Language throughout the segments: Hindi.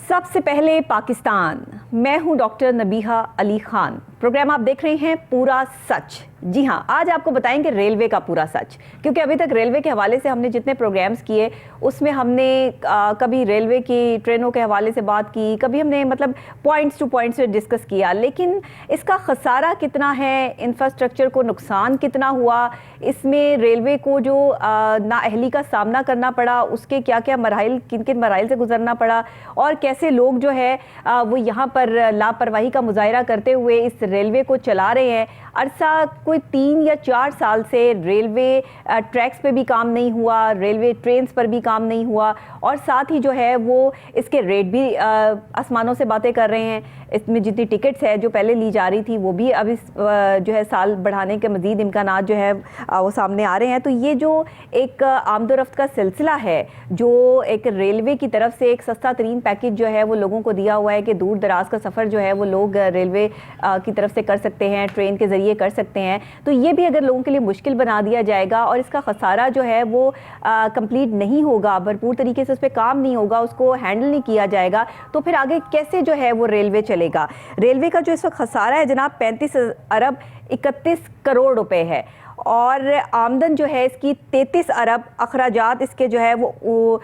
सबसे पहले पाकिस्तान। मैं हूं डॉक्टर नबीहा अली खान। प्रोग्राम आप देख रहे हैं पूरा सच। जी हां, आज आपको बताएंगे रेलवे का पूरा सच, क्योंकि अभी तक रेलवे के हवाले से हमने जितने प्रोग्राम्स किए उसमें हमने कभी रेलवे की ट्रेनों के हवाले से बात की, कभी हमने मतलब पॉइंट्स टू पॉइंट्स पे डिस्कस किया, लेकिन इसका खसारा कितना है, इंफ्रास्ट्रक्चर को नुकसान कितना हुआ, इसमें रेलवे को जो नाअहली का सामना करना पड़ा, उसके क्या क्या मराहिल, किन किन मराहिल से गुजरना पड़ा, और कैसे लोग जो है वो यहाँ पर लापरवाही का मुजाहरा करते हुए इस रेलवे को चला रहे हैं। अरसा कोई 3 या 4 साल से रेलवे ट्रैक्स पे भी काम नहीं हुआ, रेलवे ट्रेन्स पर भी काम नहीं हुआ, और साथ ही जो है वो इसके रेट भी आसमानों से बातें कर रहे हैं। इसमें जितनी टिकट्स है जो पहले ली जा रही थी वो भी अभी जो है साल बढ़ाने के मज़ीद इम्कानात जो है वो सामने आ रहे हैं। तो ये जो एक आमदोरफ्त का सिलसिला है, जो एक रेलवे की तरफ से एक सस्ता तरीन पैकेज जो है वो लोगों को दिया हुआ है कि दूर दराज का सफ़र जो है वो लोग रेलवे की तरफ से कर सकते हैं, ट्रेन के ज़रिए कर सकते हैं, तो ये भी अगर लोगों के लिए मुश्किल बना दिया जाएगा और इसका खसारा जो है वो कंप्लीट नहीं होगा, भरपूर तरीके से उस पर काम नहीं होगा, उसको हैंडल नहीं किया जाएगा, तो फिर आगे कैसे जो है वो रेलवे चलेगा। रेलवे का जो इस वक्त खसारा है जनाब 35 अरब 31 करोड़ रुपए है, और आमदन जो है इसकी 33 अरब, अखराजात इसके जो है वो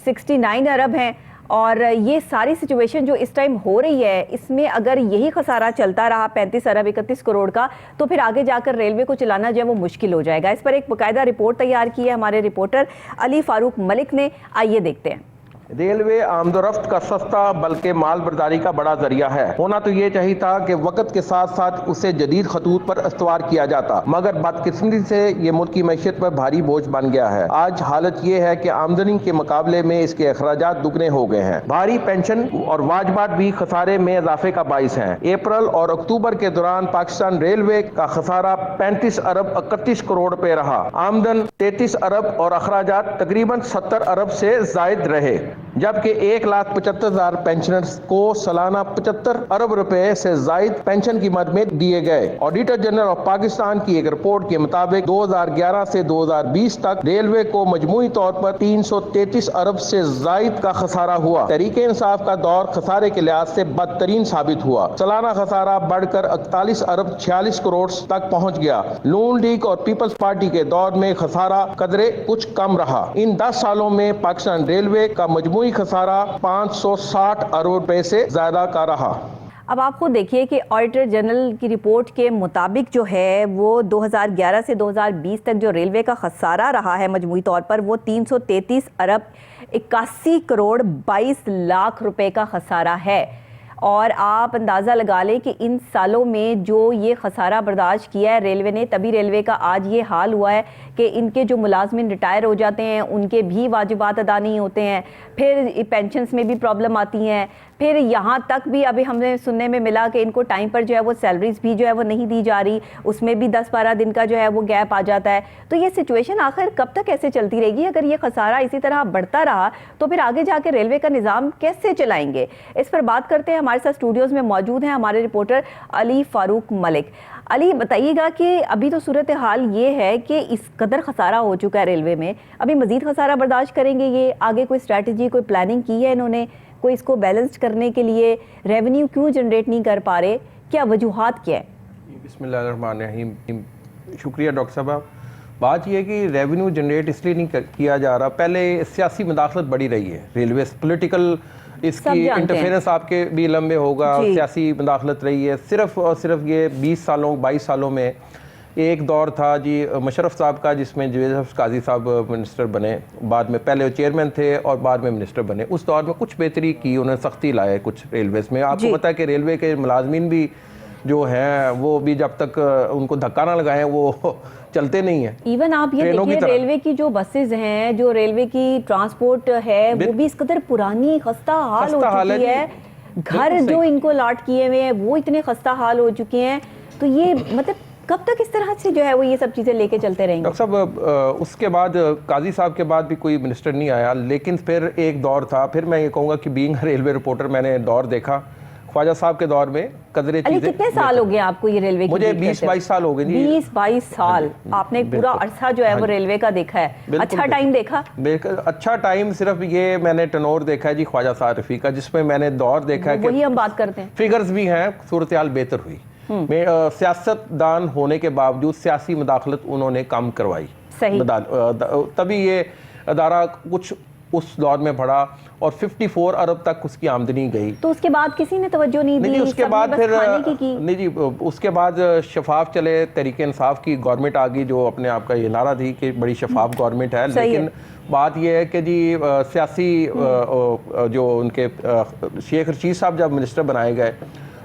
69 अरब हैं। और ये सारी सिचुएशन जो इस टाइम हो रही है, इसमें अगर यही खसारा चलता रहा 35 अरब 31 करोड़ का, तो फिर आगे जाकर रेलवे को चलाना जो है वो मुश्किल हो जाएगा। इस पर एक बाकायदा रिपोर्ट तैयार की है हमारे रिपोर्टर अली फारूक मलिक ने, आइए देखते हैं। रेलवे आमदोरफ्त का सस्ता बल्कि माल बर्दारी का बड़ा जरिया है। होना तो ये चाहिए था कि वक्त के साथ साथ उसे जदीद खतूत पर इस्तवार किया जाता, मगर बदकिस्मती से ये मुल्क की मैशियत पर भारी बोझ बन गया है। आज हालत ये है कि आमदनी के मुकाबले में इसके अखराजात दुगने हो गए हैं। भारी पेंशन और वाजबात भी खसारे में इजाफे का बाइस हैं। अप्रैल और अक्टूबर के दौरान पाकिस्तान रेलवे का खसारा 35 अरब 31 करोड़ रुपए रहा। आमदन 33 अरब और अखराजात तकरीबन 70 अरब से जायद रहे, जबकि 1,75,000 पेंशनर्स को सालाना 75 अरब रुपए से जायद पेंशन की मद में दिए गए। ऑडिटर जनरल ऑफ पाकिस्तान की एक रिपोर्ट के मुताबिक 2011 से 2020 तक रेलवे को मजमूई तौर पर 333 अरब से जायद का खसारा हुआ। तहरीके इंसाफ का दौर खसारे के लिहाज से बदतरीन साबित हुआ। सालाना खसारा बढ़कर 41 अरब 46 करोड़ तक पहुँच गया। नून लीग और पीपल्स पार्टी के दौर में खसारा कदरे कुछ कम रहा। इन 10 सालों में पाकिस्तान रेलवे का मजमूई खसारा 560 अरब रुपए से ज्यादा का रहा। अब आप खुद देखिए कि ऑडिटर जनरल की रिपोर्ट के मुताबिक जो है वो 2011 से 2020 तक जो रेलवे का खसारा रहा है मजमूई तौर पर वो 333 अरब 81 करोड़ 22 लाख रुपए का खसारा है। और आप अंदाज़ा लगा लें कि इन सालों में जो ये खसारा बर्दाश्त किया है रेलवे ने, तभी रेलवे का आज ये हाल हुआ है कि इनके जो मुलाजमिन रिटायर हो जाते हैं उनके भी वाजिबात अदा नहीं होते हैं, फिर पेंशन्स में भी प्रॉब्लम आती हैं, फिर यहाँ तक भी अभी हमें सुनने में मिला कि इनको टाइम पर जो है वो सैलरीज भी जो है वो नहीं दी जा रही, उसमें भी 10-12 दिन का जो है वो गैप आ जाता है। तो ये सिचुएशन आखिर कब तक ऐसे चलती रहेगी? अगर ये खसारा इसी तरह बढ़ता रहा तो फिर आगे जाके रेलवे का निज़ाम कैसे चलाएंगे? इस पर बात करते हैं। हमारे साथ स्टूडियोज़ में मौजूद हैं हमारे रिपोर्टर अली फारूक मलिक। अली, बताइएगा कि अभी तो सूरत हाल ये है कि इस कदर खसारा हो चुका है रेलवे में, अभी मज़ीद खसारा बर्दाश्त करेंगे ये? आगे कोई स्ट्रैटेजी, कोई प्लानिंग की है इन्होंने? कोई इसको बैलेंस करने के लिए रेवेन्यू क्यों जनरेट नहीं कर पा रहे? क्या वजूहात क्या है? बिस्मिल्लाहिर्रहमानिर्रहीम। शुक्रिया डॉक्टर साहब। बात यह है कि रेवेन्यू जनरेट इसलिए नहीं किया जा रहा, पहले सियासी मुदाखलत बढ़ी रही है रेलवे, पॉलिटिकल इसकी इंटरफेरेंस आपके भी इल्म में होगा, सियासी मुदाखलत रही है। सिर्फ और सिर्फ ये 20 सालों 22 सालों में एक दौर था जी मुशर्रफ साहब का, जिसमें जवेद काजी साहब मिनिस्टर बने, बाद में पहले वो चेयरमैन थे और बाद में मिनिस्टर बने। उस दौर में कुछ बेहतरी की, उन्होंने सख्ती लाए कुछ रेलवेज़ में। आपको पता है कि रेलवे के मुलाजमीन भी जो हैं वो भी जब तक उनको धक्का ना लगाएं वो चलते नहीं है। इवन आप ये देखिए रेलवे की जो बसेज हैं, जो रेलवे की ट्रांसपोर्ट है, वो भी इस कदर पुरानी खस्ता हाल हो चुकी है। घर जो इनको लाट किए हुए हैं वो इतने खस्ता हाल हो चुके हैं। तो ये मतलब कब तक इस तरह से जो है वो ये सब चीज़ें लेके चलते रहेंगे? डॉक्टर साहब, उसके बाद काजी साहब के बाद भी कोई मिनिस्टर नहीं आया, लेकिन फिर एक दौर था, फिर मैं ये कहूँगा कि बीइंग रेलवे रिपोर्टर मैंने दौर देखा। ख्वाजा साहब के दौर में कदरे अली, कितने साल हो गए आपको ये रेलवे की? मुझे 20-22 साल हो गए जी। 20-22 साल आपने एक पूरा अरसा जो है वो रेलवे का देखा है। अच्छा टाइम देखा? अच्छा टाइम सिर्फ ये मैंने टनोर देखा है जी ख्वाजा साहब रफी का, जिसमें मैंने दौर देखा है कि वही हम बात करते हैं। फिगर्स भी हैं, सूरत हाल बेहतर हुई। सियासतदान होने के बावजूद सियासी मुदाखलत उन्होंने कम करवाई, सही। तभी ये अदारा कुछ उस दौर में बढ़ा और 54 अरब तक उसकी आमदनी गई। तो उसके बाद किसी ने तवज्जो नहीं दी? उसके बाद फिर की। नहीं जी, उसके बाद शफाफ चले, तहरीक इंसाफ की गवर्नमेंट आ गई, जो अपने आप का ये नारा थी कि बड़ी शफाफ गवर्नमेंट है। लेकिन बात यह है कि जी सियासी जो उनके शेख रशीद साहब जब मिनिस्टर बनाए गए,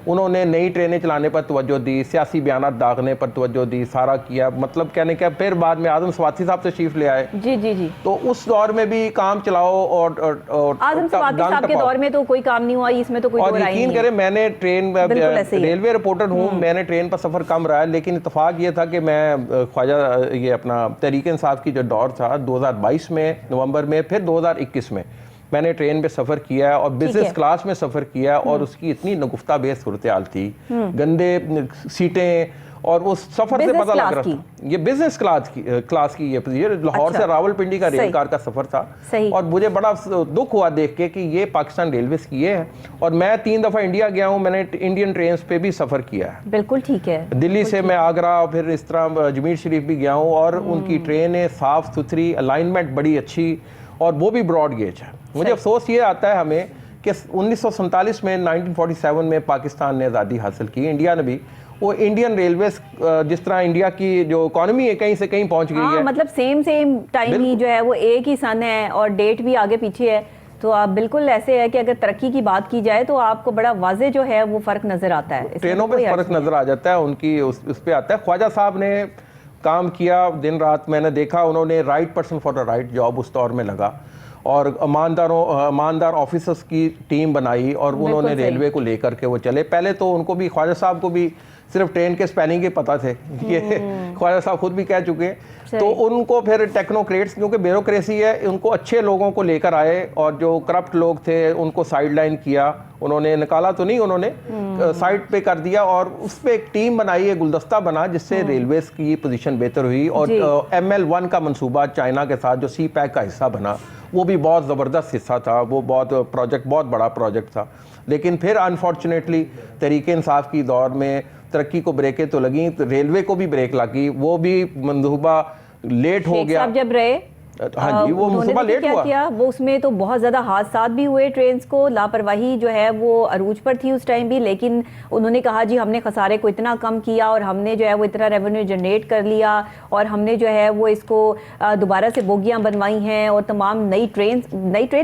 उन्होंने नई ट्रेनें चलाने पर तवज्जो दी, सियासी बयानात दागने पर तवज्जो दी, सारा किया। मतलब कहने का फिर बाद में आजम स्वाति साहब तशरीफ ले आए। जी जी जी। तो उस दौर में भी काम चलाओ और आजम स्वाति साहब के दौर में तो कोई काम नहीं हुआ, इसमें तो कोई और यकीन करें, मैंने ट्रेन रेलवे रिपोर्टर हूँ, मैंने ट्रेन पर सफ़र कम रहा है, लेकिन इत्तेफाक ये था कि मैं ख्वाजा ये अपना तहरीक इंसाफ की जो दौर था 2022 में नवंबर में, फिर 2021 में मैंने ट्रेन पे सफ़र किया है और बिजनेस क्लास में सफ़र किया और उसकी इतनी नगुफ्ता बेस सूरत हाल थी, गंदे सीटें, और उस सफ़र से पता लग रहा था ये बिजनेस क्लास की ये लाहौर से रावलपिंडी का रेल कार का सफ़र था। और मुझे बड़ा दुख हुआ देख के कि ये पाकिस्तान रेलवेज की है। और मैं 3 दफ़ा इंडिया गया हूँ, मैंने इंडियन ट्रेन पे भी सफ़र किया है। बिल्कुल ठीक है। दिल्ली से मैं आगरा, फिर इस तरह अजमेर शरीफ भी गया हूँ, और उनकी ट्रेनें साफ़ सुथरी, अलाइनमेंट बड़ी अच्छी, और वो भी ब्रॉड गेज है। मुझे अफसोस ये आता है हमें कि 1947 में 1947 में पाकिस्तान ने आज़ादी हासिल की, इंडिया ने भी, वो इंडियन रेलवेज जिस तरह इंडिया की जो इकोनॉमी है कहीं से कहीं पहुंच गई है, मतलब सेम टाइम ही जो है वो एक ही सन है और डेट भी आगे पीछे है। तो आप बिल्कुल ऐसे है कि अगर तरक्की की बात की जाए तो आपको बड़ा वाजे जो है वो फ़र्क नज़र आता है, ट्रेनों पे फ़र्क नज़र आ जाता है, उनकी उस पर आता है। ख्वाजा साहब ने काम किया दिन रात, मैंने देखा उन्होंने right person for the right job उस दौर में लगा, और ईमानदार ऑफिसर्स की टीम बनाई, और उन्होंने रेलवे को लेकर के वो चले। पहले तो उनको भी, ख्वाजा साहब को भी सिर्फ ट्रेन के स्पेलिंग के पता थे, ये ख्वाजा साहब खुद भी कह चुके हैं। तो उनको फिर टेक्नोक्रेट्स, क्योंकि ब्यूरोक्रेसी है, उनको अच्छे लोगों को लेकर आए, और जो करप्ट लोग थे उनको साइडलाइन किया, उन्होंने निकाला तो नहीं, उन्होंने साइड पे कर दिया, और उस पर एक टीम बनाई, एक गुलदस्ता बना, जिससे रेलवेज की पोजीशन बेहतर हुई। और ML1 का मंसूबा चाइना के साथ जो सी पैक का हिस्सा बना, वो भी बहुत ज़बरदस्त हिस्सा था, वो बहुत बड़ा प्रोजेक्ट था। लेकिन फिर अनफॉर्चुनेटली तहरीक इंसाफ की दौर में तरक्की को ब्रेकें तो लगी, तो रेलवे को भी ब्रेक लगी, वो भी मंसूबा लेट हो गया। जब रहे हाँ जी, वो मंसूबा लेट हुआ। किया वो, उसमें तो बहुत ज़्यादा हादसात भी हुए, ट्रेन को लापरवाही जो है वो अरूज पर थी उस टाइम भी। लेकिन उन्होंने कहा जी हमने खसारे को इतना कम किया और हमने जो है वो इतना रेवेन्यू जनरेट कर लिया, और हमने जो है वो इसको दोबारा से बोगियां बनवाई हैं, और तमाम नई ट्रेन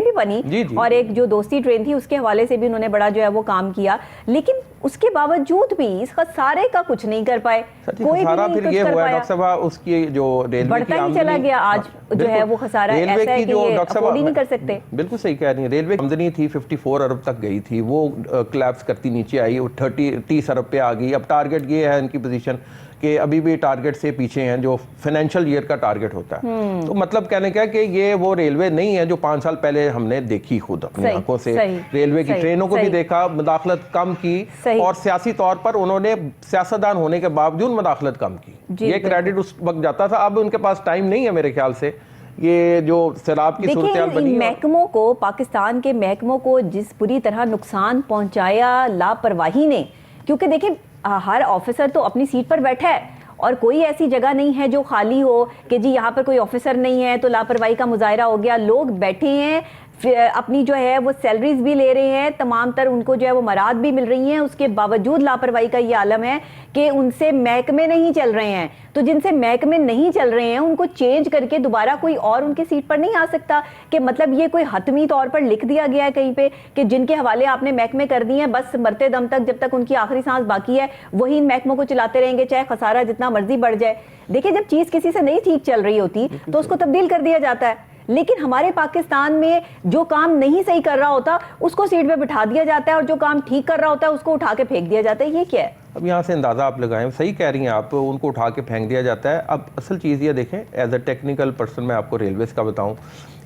भी बनी। जी जी। और एक जो दोस्ती ट्रेन थी उसके हवाले से भी उन्होंने बड़ा जो है वो काम किया। लेकिन उसके बावजूद भी इस खसारे का कुछ नहीं कर पाए, कोई भी नहीं कुछ कर पाया। डॉक्टर साहब उसकी जो रेलवे बढ़ता ही चला गया, आज जो है वो खसारा ऐसा है कि ये अफोर्ड ही नहीं कर सकते। बिल्कुल सही कह रही है। रेलवे की आमदनी थी 54 अरब तक गई थी, वो क्लैप्स करती नीचे आई, 30 अरब पे आ गई। अब टारगेट ये है इनकी पोजीशन कि अभी भी टारगेट से पीछे हैं, जो फाइनेंशियल ईयर का टारगेट होता है। तो मतलब कहने का कि ये वो रेलवे नहीं है जो 5 साल पहले हमने देखी खुद अपनी आंखों से। रेलवे की ट्रेनों को भी देखा, मुदाखलत कम की, और सियासी तौर पर उन्होंने सियासतदान होने के बावजूद मुदाखलत कम की। ये क्रेडिट उस वक्त जाता था। अब उनके पास टाइम नहीं है मेरे ख्याल से। ये जो सैलाब की सूरत बनी, महकमों को, पाकिस्तान के महकमों को जिस बुरी तरह नुकसान पहुंचाया लापरवाही ने, क्योंकि देखिए हर ऑफिसर तो अपनी सीट पर बैठा है, और कोई ऐसी जगह नहीं है जो खाली हो कि जी यहाँ पर कोई ऑफिसर नहीं है तो लापरवाही का मुजाहरा हो गया। लोग बैठे हैं, अपनी जो है वो सैलरीज भी ले रहे हैं, तमाम तर उनको जो है वो मराद भी मिल रही हैं, उसके बावजूद लापरवाही का ये आलम है कि उनसे महकमे नहीं चल रहे हैं। तो जिनसे महकमे नहीं चल रहे हैं उनको चेंज करके दोबारा कोई और उनकी सीट पर नहीं आ सकता, कि मतलब ये कोई हतमी तौर पर लिख दिया गया है कहीं पे कि जिनके हवाले आपने महकमे कर दिए हैं, बस मरते दम तक, जब तक उनकी आखिरी सांस बाकी है वही इन महकमों को चलाते रहेंगे, चाहे खसारा जितना मर्जी बढ़ जाए। देखिए जब चीज़ किसी से नहीं ठीक चल रही होती तो उसको तब्दील कर दिया जाता है, लेकिन हमारे पाकिस्तान में जो काम नहीं सही कर रहा होता उसको सीट पे बिठा दिया जाता है, और जो काम ठीक कर रहा होता है उसको उठा के फेंक दिया जाता है। ये क्या है? अब यहाँ से अंदाज़ा आप लगाएं, सही कह रही हैं आप, उनको उठा के फेंक दिया जाता है। अब असल चीज़ ये देखें, एज अ टेक्निकल पर्सन मैं आपको रेलवेज़ का बताऊं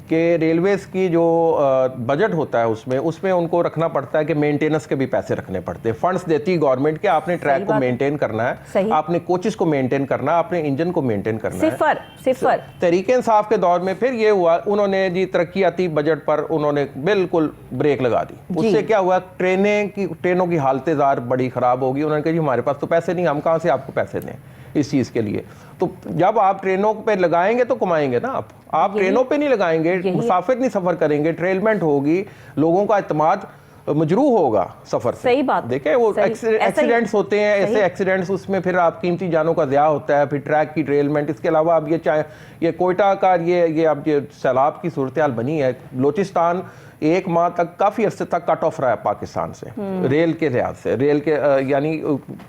कि रेलवेज की जो बजट होता है उसमें उनको रखना पड़ता है कि मेंटेनेंस के भी पैसे रखने पड़ते हैं। फंड्स देती है गवर्नमेंट कि आपने ट्रैक को मेंटेन करना है, आपने कोचेस को मेंटेन करना है, आपने इंजन को मेंटेन करना है। सिफर तहरीक इंसाफ के दौर में फिर ये हुआ, उन्होंने जी तरक्याती बजट पर उन्होंने बिल्कुल ब्रेक लगा दी। उससे क्या हुआ, ट्रेनों की हालतें ज़ार बड़ी ख़राब होगी। उन्होंने कहा जी हमारे पास तो पैसे नहीं, हम कहाँ से आपको पैसे दें इस चीज़ के लिए। तो जब आप ट्रेनों पे लगाएंगे तो कमाएंगे ना। आप ट्रेनों पे नहीं लगाएंगे, मुसाफिर नहीं सफ़र करेंगे, ट्रेलमेंट होगी, लोगों का इत्मीनान मजरूह होगा सफ़र से। सही बात। देखें वो एक्सीडेंट्स होते हैं, ऐसे एक्सीडेंट्स, उसमें फिर आप कीमती जानों का ज़िया होता है, फिर ट्रैक की ट्रेलमेंट। इसके अलावा अब ये कोयटा का ये अब ये सैलाब की सूरत हाल बनी है। बलोचिस्तान 1 माह तक काफ़ी अरसे तक कट ऑफ रहा है पाकिस्तान से, रेल के लिहाज से। रेल के यानी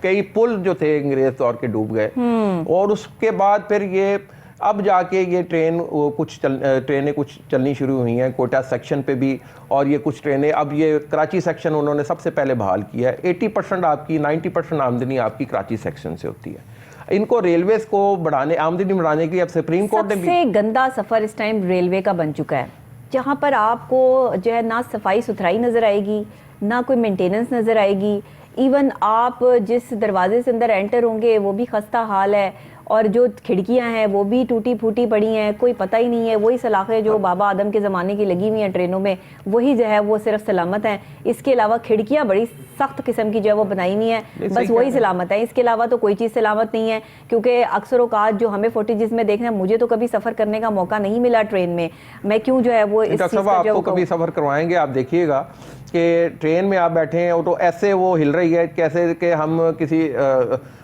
कई पुल जो थे अंग्रेज दौर के डूब गए, और उसके बाद फिर ये अब जाके ये ट्रेनें कुछ चलनी शुरू हुई हैं कोटा सेक्शन पे भी, और ये कुछ ट्रेनें अब ये कराची सेक्शन उन्होंने सबसे पहले बहाल किया है। 80% आपकी 90% आमदनी आपकी कराची सेक्शन से होती है। इनको रेलवेज को आमदनी बढ़ाने के लिए अब सुप्रीम कोर्ट ने भी सबसे गंदा सफ़र इस टाइम रेलवे का बन चुका है, जहाँ पर आपको जो है ना सफाई सुथराई नज़र आएगी, ना कोई मेंटेनेंस नज़र आएगी। इवन आप जिस दरवाजे से अंदर एंटर होंगे वो भी खस्ता हाल है, और जो खिड़कियां हैं वो भी टूटी फूटी पड़ी हैं, कोई पता ही नहीं है। वही सलाखें जो बाबा आदम के ज़माने की लगी हुई हैं ट्रेनों में, वही जो है वो सिर्फ सलामत हैं। इसके अलावा खिड़कियां बड़ी सख्त किस्म की जो है वो बनाई हुई हैं, बस वही सलामत है। इसके अलावा तो कोई चीज़ सलामत नहीं है, क्योंकि अक्सर औकात जो हमें फुटेजेस में देखना, मुझे तो कभी सफ़र करने का मौका नहीं मिला ट्रेन में, मैं क्यों जो है वो इस चीज़ का आपको कभी सफ़र करवाएंगे। आप देखिएगा कि ट्रेन में आप बैठे हैं तो ऐसे वो हिल रही है कैसे कि हम किसी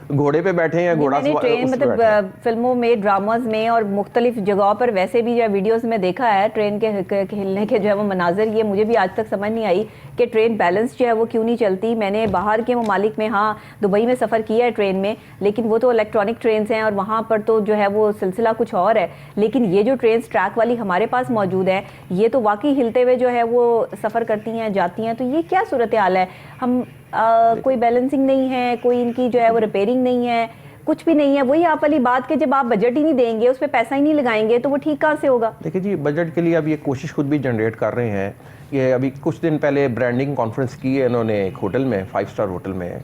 घोड़े पे बैठे हैं, घोड़ा ट्रेन मतलब फिल्मों में, ड्रामाज में और मुख्तलिफ जगहों पर वैसे भी जो वीडियोस में देखा है ट्रेन के हिलने के जो है वो मनाजर। ये मुझे भी आज तक समझ नहीं आई कि ट्रेन बैलेंस जो है वो क्यों नहीं चलती। मैंने बाहर के ममालिक में, हाँ दुबई में सफ़र किया है ट्रेन में, लेकिन वो तो इलेक्ट्रॉनिक ट्रेन हैं और वहाँ पर तो जो है वो सिलसिला कुछ और है। लेकिन ये जो ट्रेन ट्रैक वाली हमारे पास मौजूद है, ये तो वाकई हिलते हुए जो है वो सफ़र करती हैं, जाती हैं। तो ये क्या सूरत हाल है? हम कोई बैलेंसिंग नहीं है, कोई इनकी जो है वो रिपेयरिंग नहीं है, कुछ भी नहीं है। वही आप वाली बात के जब आप बजट ही नहीं देंगे, उस पर पैसा ही नहीं लगाएंगे, तो वो ठीक कहाँ से होगा? देखिए जी, बजट के लिए अब ये कोशिश खुद भी जनरेट कर रहे हैं। ये अभी कुछ दिन पहले ब्रांडिंग कॉन्फ्रेंस की है इन्होंने एक होटल में, 5 स्टार होटल में,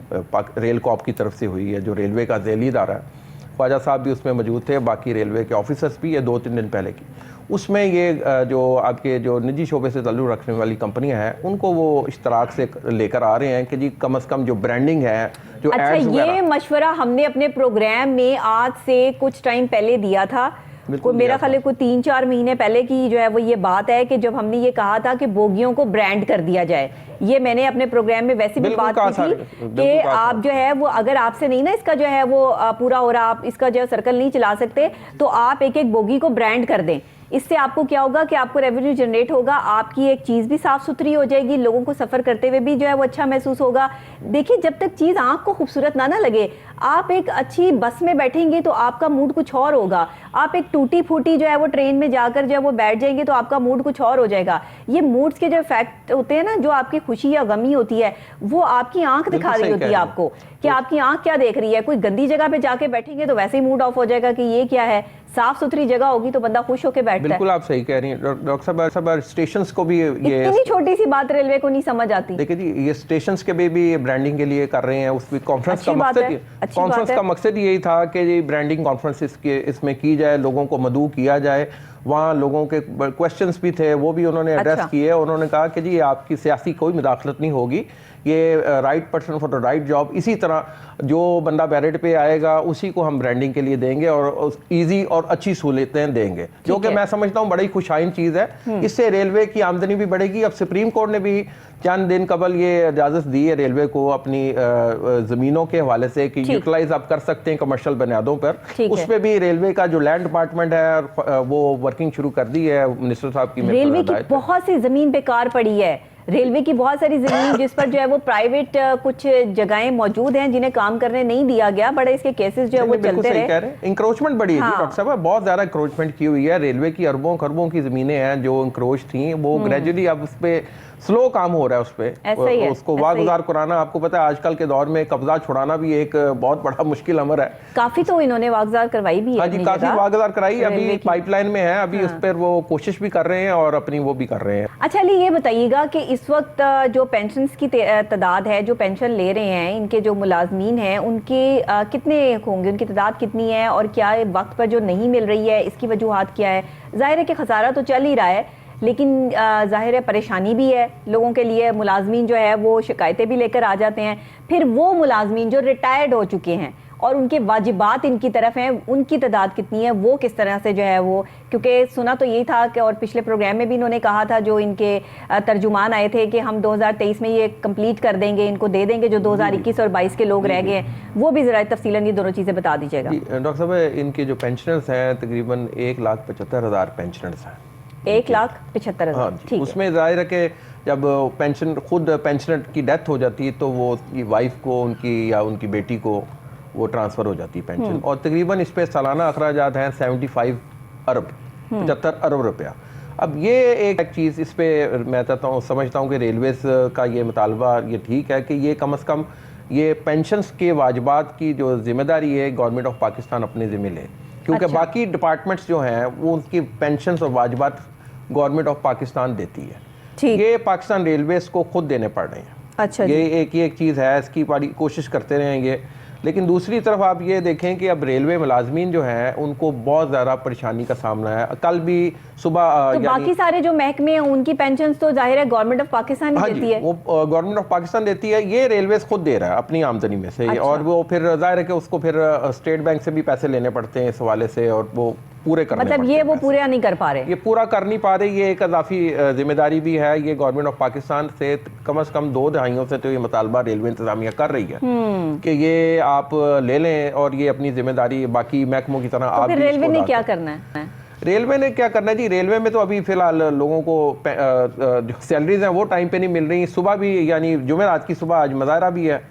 रेल कॉप की तरफ से हुई है, जो रेलवे का ज़ैली इदारा है। ख्वाजा साहब भी उसमें मौजूद थे, बाकी रेलवे के ऑफिसर्स भी, ये 2-3 दिन पहले की। उसमें ये जो आपके जो निजी शोबे से ताल्लुक़ रखने वाली कंपनियां हैं, उनको वो इश्तराक से लेकर आ रहे हैं कि जी कम से कम जो ब्रांडिंग है, जो अच्छा, ये मशवरा हमने अपने प्रोग्राम में आज से कुछ टाइम पहले दिया था। कोई मेरा ख्याल है कोई 3-4 महीने पहले की जो है वो ये बात है कि जब हमने ये कहा था कि बोगियों को ब्रांड कर दिया जाए। ये मैंने अपने प्रोग्राम में वैसे भी बात की थी कि आप जो है वो, अगर आपसे नहीं ना इसका जो है वो पूरा हो रहा, आप इसका जो सर्कल नहीं चला सकते, तो आप एक एक बोगी को ब्रांड कर दें। इससे आपको क्या होगा कि आपको रेवेन्यू जनरेट होगा, आपकी एक चीज़ भी साफ़ सुथरी हो जाएगी, लोगों को सफ़र करते हुए भी जो है वो अच्छा महसूस होगा। देखिए, जब तक चीज़ आँख को खूबसूरत ना लगे, आप एक अच्छी बस में बैठेंगे तो आपका मूड कुछ और होगा। आप एक टूटी फूटी जो है वो ट्रेन में जाकर जो है वो बैठ जाएंगे तो आपका मूड कुछ और हो जाएगा। ये मूड्स के जो फैक्ट होते हैं ना, जो आपकी खुशी या गमी होती है, वो आपकी आंख दिखा रही होती है आपको कि आपकी आंख क्या देख रही है। कोई गंदी जगह पे जाके बैठेंगे तो वैसे ही मूड ऑफ हो जाएगा कि ये क्या है। साफ सुथरी जगह होगी तो बंदा खुश होकर बैठता है। बिल्कुल आप सही कह रही हैं डॉक्टर साहब। स्टेशन को भी ये इतनी छोटी सी बात रेलवे को नहीं समझ आती। देखिए जी, ये स्टेशन के भी ब्रांडिंग के लिए कर रहे हैं। उसकी कॉन्फ्रेंस का मकसद यही था कि ये ब्रांडिंग कॉन्फ्रेंस इसमें की जाए, लोगों को मदऊ किया जाए। वहाँ लोगों के क्वेश्चंस भी थे, वो भी उन्होंने एड्रेस किए। उन्होंने कहा कि जी आपकी सियासी कोई मुदाखलत नहीं होगी, ये right person for the right job. इसी तरह जो बंदा बैरिट पे आएगा उसी को हम ब्रांडिंग के लिए देंगे और इजी और अच्छी सहूलतें देंगे, जो कि मैं समझता हूँ बड़ी खुशाइन चीज़ है। इससे रेलवे की आमदनी भी बढ़ेगी। अब सुप्रीम कोर्ट ने भी चंद दिन कबल ये इजाज़त दी है रेलवे को अपनी ज़मीनों के हवाले से कि यूटिलाइज आप कर सकते हैं कमर्शियल बुनियादों पर। उस पर भी रेलवे का जो लैंड डिपार्टमेंट है वो वर्किंग शुरू कर दी है मिनिस्टर साहब की। रेलवे की बहुत सी ज़मीन बेकार पड़ी है, रेलवे की बहुत सारी जमीन जिस पर जो है वो प्राइवेट कुछ जगहें मौजूद हैं जिन्हें काम करने नहीं दिया गया। बड़े इसके केसेस जो है वो चलते रहे। इंक्रोचमेंट बड़ी है डॉक्टर साहब, बहुत ज्यादा इंक्रोचमेंट की हुई है। रेलवे की अरबों खरबों की जमीनें हैं जो इंक्रोच थी, वो ग्रेजुअली अब उस पर स्लो काम हो रहा है उस ऐसा ही है, पर, उसको ऐसा वागुजार कराना। आपको पता है आजकल के दौर में कब्जा छुड़ाना भी एक बहुत बड़ा मुश्किल अमर है। काफी तो इन्होंने वागजार करवाई भी है हाँ जी, अपनी काफी जगह, वागुजार कराई, अभी रेलवे की। पाइपलाइन में है, अभी उस हाँ। पर वो कोशिश भी कर रहे हैं और अपनी वो भी कर रहे हैं। अच्छा अली, ये बताइएगा कि इस वक्त जो पेंशन की तादाद है, जो पेंशन ले रहे हैं इनके जो मुलाजमीन हैं, उनके कितने होंगे, उनकी तादाद कितनी है, और क्या वक्त पर जो नहीं मिल रही है इसकी वजूहात क्या है? जाहिर है कि खसारा तो चल ही रहा है, लेकिन जाहिर है परेशानी भी है लोगों के लिए। मुलाजमीन जो है वो शिकायतें भी लेकर आ जाते हैं। फिर वो मुलाजमीन जो रिटायर्ड हो चुके हैं और उनके वाजिबात इनकी तरफ हैं, उनकी तादाद कितनी है, वो किस तरह से जो है वो, क्योंकि सुना तो यही था कि, और पिछले प्रोग्राम में भी इन्होंने कहा था, जो इनके तर्जुमान आए थे, कि हम 2023 में ये कंप्लीट कर देंगे, इनको दे देंगे जो 2021 और 22 के लोग रह गए हैं। वो भी ज़रा तफसीलन ये दोनों चीज़ें बता दीजिएगा। डॉक्टर साहब, इनके जो पेंशनर्स हैं तकरीबन 1,75,000 पेंशनर्स हैं। 1,75,000। हाँ ठीक जी, है। उसमें जाहिर है कि जब पेंशन खुद पेंशनर की डेथ हो जाती है तो वो वाइफ को उनकी या उनकी बेटी को वो ट्रांसफ़र हो जाती है पेंशन, और तकरीबन इस पे सालाना अखराजात हैं 75 अरब 75 अरब रुपया। अब ये एक चीज़ इस पे मैं समझता हूँ कि रेलवेज़ का ये मुतालबा ये ठीक है कि ये कम अज़ कम ये पेंशन्स के वाजिबात की जो जिम्मेदारी है गवर्नमेंट ऑफ पाकिस्तान अपने ज़िम्मे ले, क्योंकि अच्छा। बाकी डिपार्टमेंट्स जो हैं वो उनकी पेंशन्स और वाजिबात गवर्नमेंट ऑफ पाकिस्तान देती है। ठीक। ये पाकिस्तान रेलवेज को खुद देने पड़ रहे हैं। अच्छा ये जी। एक चीज़ है, इसकी बड़ी कोशिश करते रहेंगे। लेकिन दूसरी तरफ आप ये देखें कि अब रेलवे मुलाजमीन जो हैं उनको बहुत ज़्यादा परेशानी का सामना है। कल भी सुबह तो बाकी सारे जो महकमे हैं उनकी पेंशन तो जाहिर है गवर्नमेंट ऑफ पाकिस्तान ही देती है। वो गवर्नमेंट ऑफ पाकिस्तान देती है, ये रेलवेज खुद दे रहा है अपनी आमदनी में से। अच्छा। और वो फिर जाहिर है कि उसको फिर स्टेट बैंक से भी पैसे लेने पड़ते हैं इस हवाले से, और वो पूरे करने मतलब पड़ते ये हैं वो पैसे। पूरा नहीं कर पा रहे। ये पूरा कर नहीं पा रही, ये एक अजाफी जिम्मेदारी भी है। ये गवर्नमेंट ऑफ पाकिस्तान से कम से कम 2 दहाइयों से तो ये मुतालबा रेलवे इंतजामिया कर रही है कि ये आप ले लें और ये अपनी जिम्मेदारी बाकी महकमों की तरह तो आप फिर भी रेलवे इसको ने अदा क्या करें। करना है? रेलवे ने क्या करना है जी, रेलवे में तो अभी फिलहाल लोगों को जो सैलरीज हैं वो टाइम पे नहीं मिल रही। सुबह भी यानी जुमेरात की सुबह आज मुजाहरा भी है,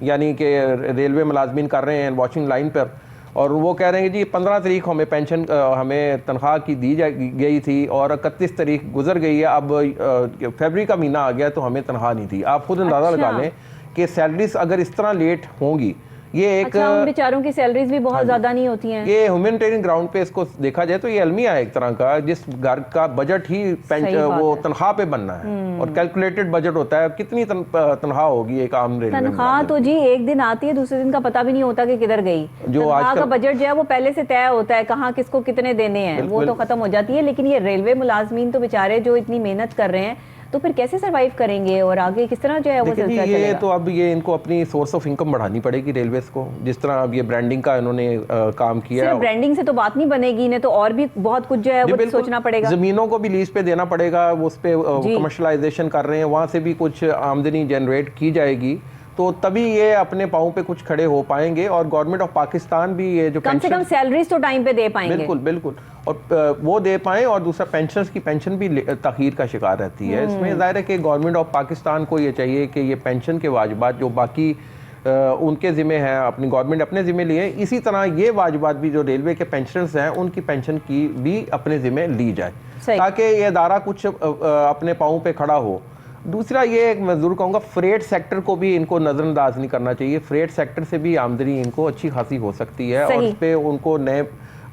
यानी कि रेलवे मुलाजमीन कर रहे हैं वॉचिंग लाइन पर, और वो कह रहे हैं कि जी 15 तारीख हमें पेंशन हमें तनख्वाह की दी गई थी और 31 तारीख गुजर गई है, अब फरवरी का महीना आ गया तो हमें तनख्वाह नहीं थी। आप खुद अंदाज़ा लगा लें कि सैलरीज अगर इस तरह लेट होंगी, ये एक अच्छा, उन बेचारों की सैलरीज भी बहुत ज्यादा नहीं होती हैं। ये ह्यूमैनिटेरियन ग्राउंड पे इसको देखा जाए तो ये अलमिया है एक तरह का, जिस घर का बजट ही वो तनख्वाह पे बनना है और कैलकुलेटेड बजट होता है। कितनी तनख्वाह होगी एक आम रेलवे तनख्वाह तो जी एक दिन आती है, दूसरे दिन का पता भी नहीं होता कि किधर गई। जो तनख्वाह आजकल का बजट जो है वो पहले से तय होता है, कहाँ किसको कितने देने हैं वो तो खत्म हो जाती है। लेकिन ये रेलवे मुलाजमीन तो बेचारे जो इतनी मेहनत कर रहे हैं, तो फिर कैसे सरवाइव करेंगे और आगे किस तरह जो है वो सिलसिला ये चलेगा? तो अब ये इनको अपनी सोर्स ऑफ इनकम बढ़ानी पड़ेगी रेलवेज को। जिस तरह अब ये ब्रांडिंग का इन्होंने काम किया सिर्फ है, ब्रांडिंग से तो बात नहीं बनेगी, इन्हें तो और भी बहुत कुछ जो है वो सोचना पड़ेगा। जमीनों को भी लीज पे देना पड़ेगा, उस पे कमर्शलाइजेशन कर रहे हैं, वहां से भी कुछ आमदनी जनरेट की जाएगी, तो तभी ये अपने पाँव पे कुछ खड़े हो पाएंगे। और गवर्नमेंट ऑफ पाकिस्तान भी ये जो कम से कम सैलरीज तो टाइम पे दे पाएंगे। बिल्कुल बिल्कुल, और वो दे पाएं। और दूसरा पेंशनर्स की पेंशन भी तखीर का शिकार रहती है। इसमें जाहिर है कि गवर्नमेंट ऑफ पाकिस्तान को ये चाहिए कि ये पेंशन के वाजिबात जो बाकी उनके ज़िम्मे हैं, अपनी गवर्नमेंट अपने ज़िम्मे लिए, इसी तरह ये वाजिबात भी जो रेलवे के पेंशनर्स हैं उनकी पेंशन की भी अपने ज़िम्मे ली जाए, ताकि ये अदारा कुछ अपने पाँव पे खड़ा हो। दूसरा ये मैं ज़रूर कहूँगा, फ्रेट सेक्टर को भी इनको नज़रअंदाज नहीं करना चाहिए। फ्रेट सेक्टर से भी आमदनी इनको अच्छी खासी हो सकती है, और उस पर उनको नए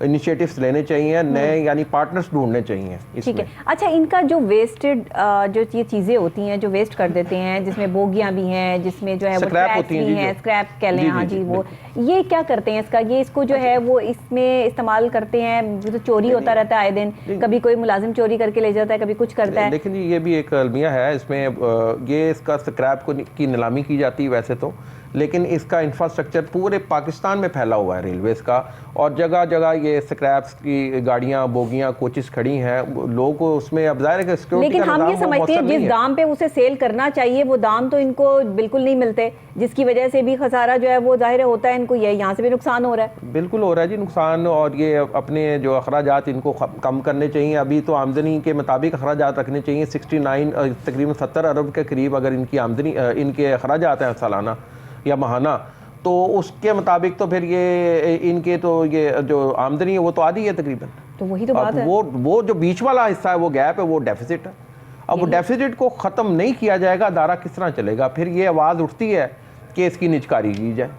इनिशिएटिव्स लेने चाहिए, नए यानी पार्टनर्स ढूंढने चाहिए। ठीक है। अच्छा, इनका जो वेस्टेड जो ये चीज़ें होती हैं जो वेस्ट कर देते हैं, जिसमें बोगियां भी हैं, जिसमें जो है वो ट्रैश भी हैं, स्क्रैप कह लें, हाँ जी, वो ये क्या करते हैं इसका? ये इसको जो है वो इसमें इस्तेमाल करते हैं, तो चोरी होता रहता है आए दिन, कभी कोई मुलाजिम चोरी करके ले जाता है, कभी कुछ करता है। लेकिन ये भी एक अलमिया है इसमें, ये इसका स्क्रैप की नीलामी की जाती है वैसे तो, लेकिन इसका इंफ्रास्ट्रक्चर पूरे पाकिस्तान में फैला हुआ है रेलवेज का, और जगह जगह ये स्क्रैप्स की गाड़ियां, बोगियां, कोचेस खड़ी हैं। लोगों को उसमें अब जाहिर है कि सिक्योरिटी लेकिन का हम ये समझते हैं जिस दाम पे उसे सेल करना चाहिए वो दाम तो इनको बिल्कुल नहीं मिलते, जिसकी वजह से भी खसारा जो है वो जाहिर होता है इनको, ये यहाँ से भी नुकसान हो रहा है। बिल्कुल हो रहा है जी नुकसान, और ये अपने जो अखराजात इनको कम करने चाहिए। अभी तो आमदनी के मुताबिक अखराजात रखने चाहिए। 69 तकरीबन 70 अरब के करीब अगर इनकी आमदनी इनके अखराजात हैं सालाना या महाना, तो उसके मुताबिक तो फिर ये इनके तो ये जो आमदनी है वो तो आधी है तकरीबन। तो वही तो बात है। वो जो बीच वाला हिस्सा है वो गैप है, वो डेफिसिट है। अब वो डेफिसिट को ख़त्म नहीं किया जाएगा, अदारा किस तरह चलेगा? फिर ये आवाज़ उठती है कि इसकी निजकारी की जाए।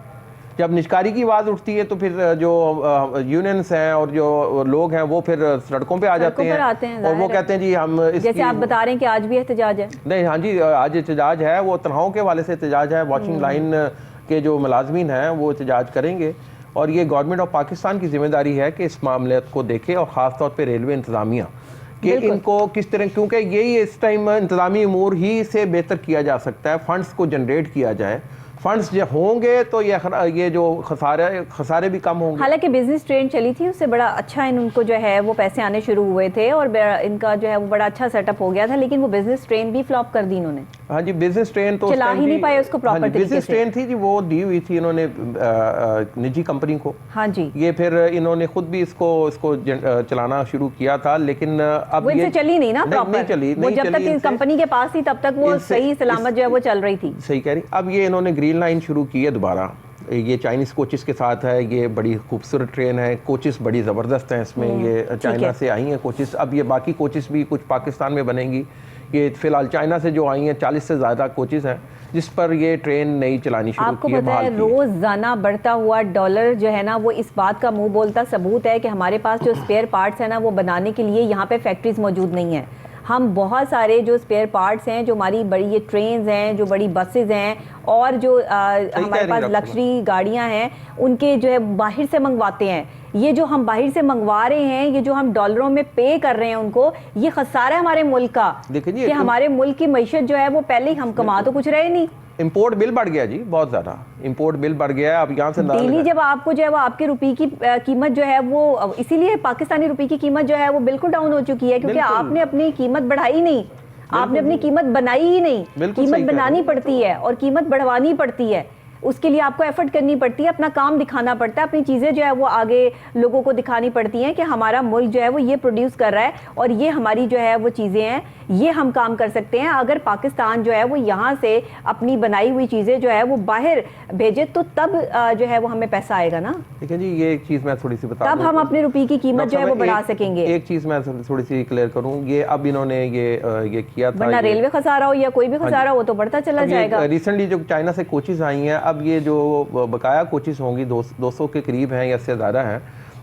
जब निजकारी की आवाज़ उठती है तो फिर जो यूनियंस हैं और जो लोग हैं वो फिर सड़कों पे आ जाते हैं और वो कहते हैं जी हम जैसे आप बता रहे हैं कि आज भी एहतजाज है। नहीं, हाँ जी, आज एहतजाज है, वो तनख्वाहों के वाले से एहतजाज है। वॉशिंग लाइन के जो मुलाजमीन हैं वो एहतजाज करेंगे और ये गवर्नमेंट ऑफ पाकिस्तान की जिम्मेदारी है कि इस मामले को देखे और ख़ास तौर पे रेलवे इंतज़ामिया कि इनको किस तरह, क्योंकि यही इस टाइम इंतज़ामी अमूर ही से बेहतर किया जा सकता है, फंड्स को जनरेट किया जाए। फंड्स जब होंगे तो ये जो खसारे भी कम होंगे। हालांकि बिजनेस ट्रेन चली थी, उससे बड़ा अच्छा इनको जो है वो पैसे आने शुरू हुए थे और इनका जो है वो बड़ा अच्छा सेटअप हो गया था, लेकिन वो बिजनेस ट्रेन भी फ्लॉप कर दी इन्होंने। हाँ जी, बिजनेस ट्रेन तो चला ही नहीं पाए उसको प्रॉपर तरीके से। बिजनेस ट्रेन थी जी, वो दी हुई थी इन्होंने निजी कंपनी को। हाँ जी, ये फिर इन्होंने खुद भी इसको चलाना शुरू किया था, लेकिन अब वो इनसे चली नहीं ना प्रॉपर। नहीं चली, वो जब तक इस कंपनी के पास थी तब तक वो सही सलामत जो है वो चल रही थी। सही कह रही। अब ये इन्होंने ग्रीन लाइन शुरू की है दोबारा, ये चाइनीज़ कोचेस के साथ है। ये बड़ी खूबसूरत ट्रेन है, कोचेस बड़ी ज़बरदस्त हैं इसमें, ये चाइना से आई हैं कोचेस। अब ये बाकी कोचेस भी कुछ पाकिस्तान में बनेंगी। ये फिलहाल चाइना से जो आई हैं 40 से ज़्यादा कोचेस हैं जिस पर ये ट्रेन नई चलानी शुरू की है। आपको पता है रोज़ाना बढ़ता हुआ डॉलर जो है ना वो इस बात का मुंह बोलता सबूत है कि हमारे पास जो स्पेयर पार्ट्स है ना वो बनाने के लिए यहाँ पे फैक्ट्रीज मौजूद नहीं है। हम बहुत सारे जो स्पेयर पार्ट्स हैं, जो हमारी बड़ी ये ट्रेन्स हैं, जो बड़ी बसेज हैं और जो हमारे पास लग्जरी गाड़ियां हैं, उनके जो है बाहर से मंगवाते हैं। ये जो हम बाहर से मंगवा रहे हैं, ये जो हम डॉलरों में पे कर रहे हैं उनको, ये खसारा है हमारे मुल्क का कि हमारे मुल्क की मईशत जो है वो पहले ही हम कमा तो कुछ रहे नहीं। इंपोर्ट बिल बढ़ गया जी, बहुत ज़्यादा इंपोर्ट बिल बढ़ गया है। अब यहाँ से डेली जब आपको जो है वो आपके रुपये की कीमत जो है वो, इसीलिए पाकिस्तानी रुपये की कीमत जो है वो बिल्कुल डाउन हो चुकी है, क्योंकि आपने अपनी कीमत बढ़ाई नहीं, आपने अपनी कीमत बनाई ही नहीं। कीमत बनानी पड़ती है और कीमत बढ़वानी पड़ती है, उसके लिए आपको एफर्ट करनी पड़ती है, अपना काम दिखाना पड़ता है, अपनी चीज़ें जो है वो आगे लोगों को दिखानी पड़ती हैं कि हमारा मुल्क जो है वो ये प्रोड्यूस कर रहा है और ये हमारी जो है वो चीज़ें हैं, ये हम काम कर सकते हैं। अगर पाकिस्तान जो है वो यहाँ से अपनी बनाई हुई चीज़ें जो है वो बाहर भेजे तो तब जो है वो हमें पैसा आएगा ना। ठीक है जी, ये एक चीज़ मैं थोड़ी सी बता तब हम अपने रुपये की कीमत जो है वो बढ़ा सकेंगे। एक चीज़ मैं थोड़ी सी क्लियर करूँ, ये अब इन्होंने ये किया था, वरना रेलवे खसारा हो या कोई भी खसारा हो तो बढ़ता चला जाएगा। रिसेंटली जो चाइना से कोचेस आई हैं, अब ये जो बकाया कोचेस होंगी 200 के करीब हैं या इससे ज़्यादा हैं,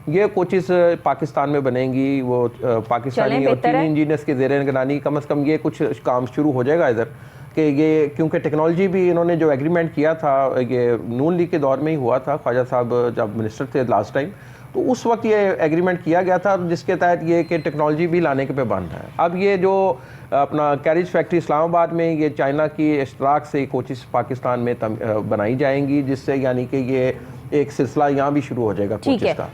ये कोचेस पाकिस्तान में बनेंगी। वो पाकिस्तानी और चीनी इंजीनियर्स के ज़ेर निगरानी कम से कम ये कुछ काम शुरू हो जाएगा इधर कि ये, क्योंकि टेक्नोलॉजी भी इन्होंने जो एग्रीमेंट किया था ये नून लीग के दौर में ही हुआ था, ख्वाजा साहब जब मिनिस्टर थे लास्ट टाइम, तो उस वक्त ये एग्रीमेंट किया गया था जिसके तहत ये कि टेक्नोलॉजी भी लाने के पे बंद है। अब ये जो अपना कैरिज फैक्ट्री इस्लामाबाद में ये चाइना की इश्तराक से कोचेस पाकिस्तान में बनाई जाएंगी, जिससे यानी कि ये एक सिलसिला यहाँ भी शुरू हो जाएगा कोचेस का।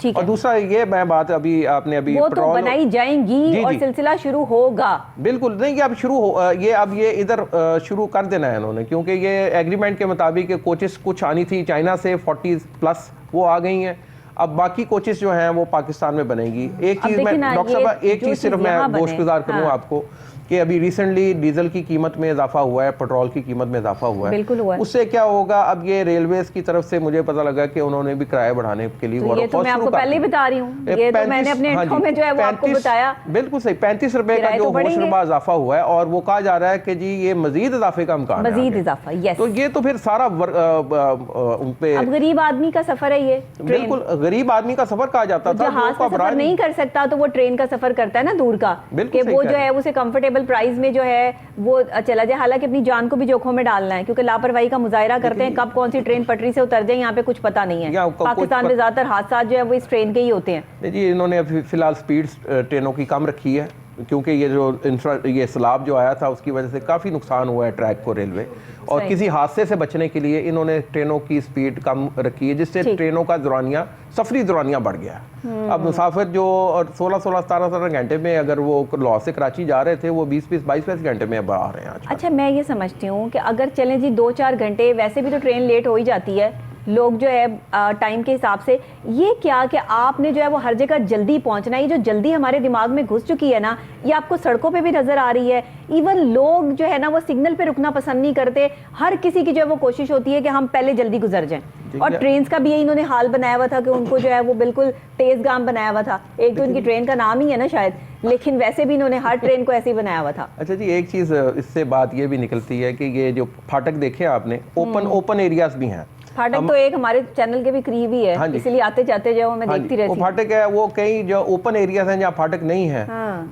और दूसरा ये मैं बात अभी आपने अभी वो तो बनाई जाएंगी और सिलसिला शुरू होगा। बिल्कुल नहीं, ये अब शुरू हो, ये इधर शुरू कर देना है इन्होंने, क्योंकि ये एग्रीमेंट के मुताबिक कोचेस कुछ आनी थी चाइना से 40+ वो आ गई हैं। अब बाकी कोचेस जो हैं वो पाकिस्तान में बनेंगी। एक चीज़ मैं डॉक्टर साहब, एक चीज़ सिर्फ मैं गोश्तगुजार करूँ आपको कि अभी रिसेंटली डीजल की कीमत में इजाफा हुआ है, पेट्रोल की कीमत में इजाफा हुआ है, बिल्कुल हुआ है। उससे क्या होगा, अब ये रेलवेज की तरफ से मुझे पता लगा कि उन्होंने भी किराया बढ़ाने के लिए तो ये तो मैं आपको पहले ही बता रही हूँ, ये तो मैंने अपने इंट्रो में जो है वो आपको बताया। बिल्कुल सही, 35 रुपए का जो होशरुबा इजाफा हुआ है और वो कहा जा रहा है कि जी ये मजीद इजाफे का इम्कान है, मजीद इजाफा। यस, तो ये तो फिर सारा उन पे अब गरीब आदमी का सफर है ये। बिल्कुल गरीब आदमी का सफर कहा जाता था, जहाज का सफर नहीं कर सकता तो वो ट्रेन का सफर करता है ना दूर का, कि वो जो है उसे कंफर्टेबल प्राइस में जो है वो चला जाए, हालांकि अपनी जान को भी जोखों में डालना है, क्योंकि लापरवाही का मुजाहिरा करते हैं, कब कौन सी ट्रेन पटरी से उतर जाए यहाँ पे कुछ पता नहीं है। पाकिस्तान में ज्यादातर हादसा जो है वो इस ट्रेन के ही होते हैं। जी, इन्होंने फिलहाल स्पीड ट्रेनों की कम रखी है, क्योंकि ये जो ये सैलाब जो आया था उसकी वजह से काफ़ी नुकसान हुआ है ट्रैक को रेलवे, और किसी हादसे से बचने के लिए इन्होंने ट्रेनों की स्पीड कम रखी है, जिससे ट्रेनों का दौरानिया, सफरी दौरानिया बढ़ गया। अब मुसाफिर जो 16-16, 17-17 घंटे में अगर वो लाहौर से कराची जा रहे थे, वो 20-20, 22-22 घंटे में अब आ रहे हैं। अच्छा, मैं ये समझती हूँ कि अगर चलें जी 2-4 घंटे, वैसे भी तो ट्रेन लेट हो ही जाती है, लोग जो है टाइम के हिसाब से, ये क्या कि आपने जो है वो हर जगह जल्दी पहुंचना, ये जो जल्दी हमारे दिमाग में घुस चुकी है ना, ये आपको सड़कों पे भी नजर आ रही है। इवन लोग जो है ना वो सिग्नल पे रुकना पसंद नहीं करते, हर किसी की जो है वो कोशिश होती है कि हम पहले जल्दी गुजर जाएं। और ट्रेन का भी इन्होंने हाल बनाया हुआ था कि उनको जो है वो बिल्कुल तेज गाम बनाया हुआ था। एक तो इनकी ट्रेन का नाम ही है ना शायद, लेकिन वैसे भी इन्होंने हर ट्रेन को ऐसे ही बनाया हुआ था। अच्छा जी, एक चीज़ इससे बात ये भी निकलती है कि ये जो फाटक देखे आपने, ओपन एरियाज भी हैं। फाटक तो एक हमारे चैनल के भी करीब ही है, हाँ इसलिए आते जाते जो मैं देखती रहती हूँ। वो फाटक है, वो कई जो ओपन एरियाज हैं जहाँ फाटक नहीं है,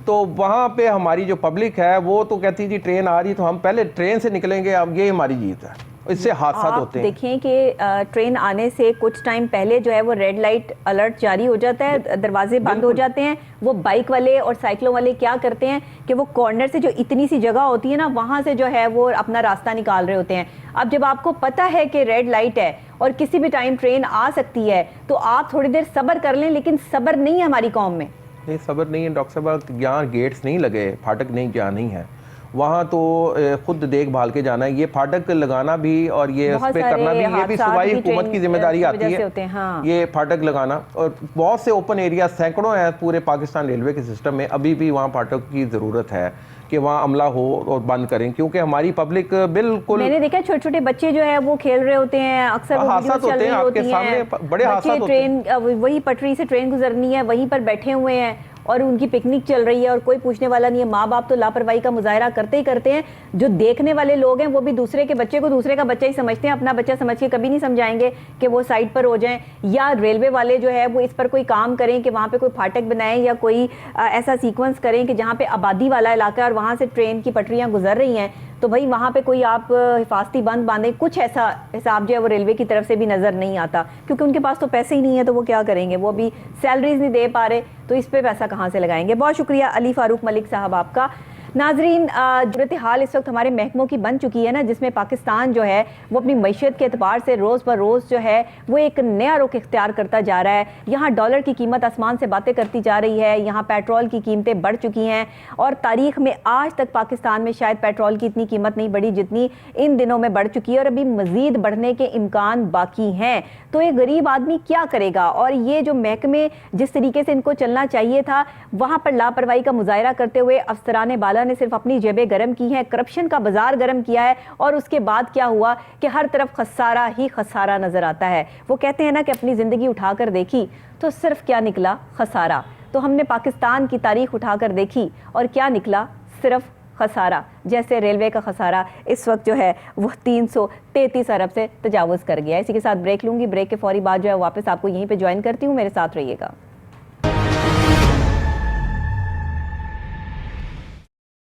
तो वहाँ पे हमारी जो पब्लिक है वो तो कहती है जी ट्रेन आ रही तो हम पहले ट्रेन से निकलेंगे, अब ये हमारी जीत है, इससे हादसा होते हैं। देखें कि ट्रेन आने से कुछ टाइम पहले जो है वो रेड लाइट अलर्ट जारी हो जाता है, दरवाजे बंद हो जाते हैं। वो बाइक वाले और साइकिलों वाले क्या करते हैं कि वो कॉर्नर से जो इतनी सी जगह होती है ना, वहां से जो है वो अपना रास्ता निकाल रहे होते हैं। अब जब आपको पता है कि रेड लाइट है और किसी भी टाइम ट्रेन आ सकती है, तो आप थोड़ी देर सब्र कर लें, लेकिन सब्र नहीं है हमारी कौम में। नहीं, सब्र नहीं है डॉक्टर साहब। यहाँ गेट्स नहीं लगे, फाटक नहीं, जहाँ नहीं है वहाँ तो खुद देखभाल के जाना है। ये फाटक लगाना भी और ये उस पे करना भी, ये भी सूबाई हुकूमत की जिम्मेदारी आती है। हाँ। ये फाटक लगाना, और बहुत से ओपन एरिया सैकड़ों हैं पूरे पाकिस्तान रेलवे के सिस्टम में, अभी भी वहाँ फाटक की ज़रूरत है कि वहाँ अमला हो और बंद करें, क्योंकि हमारी पब्लिक बिल्कुल, मैंने देखा छोटे छोटे बच्चे जो है वो खेल रहे होते हैं, अक्सर हादसात होते हैं आपके सामने, बड़े हादसात होते हैं। ट्रेन वही पटरी से ट्रेन गुजरनी है, वहीं पर बैठे हुए हैं और उनकी पिकनिक चल रही है और कोई पूछने वाला नहीं है। माँ बाप तो लापरवाही का मुजाहरा करते ही करते हैं, जो देखने वाले लोग हैं वो भी दूसरे के बच्चे को दूसरे का बच्चा ही समझते हैं, अपना बच्चा समझ के कभी नहीं समझाएंगे कि वो साइड पर हो जाएं। या रेलवे वाले जो है वो इस पर कोई काम करें कि वहाँ पे कोई फाटक बनाएं या कोई ऐसा सीक्वेंस करें कि जहाँ पे आबादी वाला इलाका है और वहाँ से ट्रेन की पटरियाँ गुजर रही हैं, तो भाई वहाँ पे कोई आप हिफाजती बंद बांधें। कुछ ऐसा हिसाब जो है वो रेलवे की तरफ से भी नज़र नहीं आता, क्योंकि उनके पास तो पैसे ही नहीं है, तो वो क्या करेंगे, वो अभी सैलरीज नहीं दे पा रहे, तो इस पे पैसा कहाँ से लगाएंगे। बहुत शुक्रिया अली फारूक मलिक साहब आपका। नाजरीन, सूरत हाल इस वक्त हमारे महकमों की बन चुकी है ना, जिसमें पाकिस्तान जो है वो अपनी मैशियत के एतबार से रोज़ ब रोज़ जो है वो एक नया रुख इख्तियार करता जा रहा है। यहाँ डॉलर की कीमत आसमान से बातें करती जा रही है, यहाँ पेट्रोल की कीमतें बढ़ चुकी हैं और तारीख में आज तक पाकिस्तान में शायद पेट्रोल की इतनी कीमत नहीं बढ़ी जितनी इन दिनों में बढ़ चुकी है, और अभी मज़ीद बढ़ने के इम्कान बाकी हैं। तो एक गरीब आदमी क्या करेगा? और ये जो महकमे जिस तरीके से इनको चलना चाहिए था, वहाँ पर लापरवाही का मुजाहरा करते हुए अफसरान बाला ने सिर्फ अपनी जेबें गर्म की हैं, करप्शन का बाजार गर्म किया है, और उसके बाद क्या हुआ कि हर तरफ खसारा ही खसारा नजर आता है। वो कहते हैं ना कि अपनी जिंदगी उठाकर देखी तो सिर्फ क्या निकला, खसारा। तो हमने पाकिस्तान की तारीख उठाकर देखी और क्या निकला, सिर्फ खसारा। जैसे रेलवे का खसारा इस वक्त जो है वो 333 अरब से तजावुज़ कर गया है। इसी के साथ ब्रेक लूंगी, ब्रेक के फौरी बाद जो है वापस आपको यहीं पे ज्वाइन करती हूँ, मेरे साथ रहिएगा।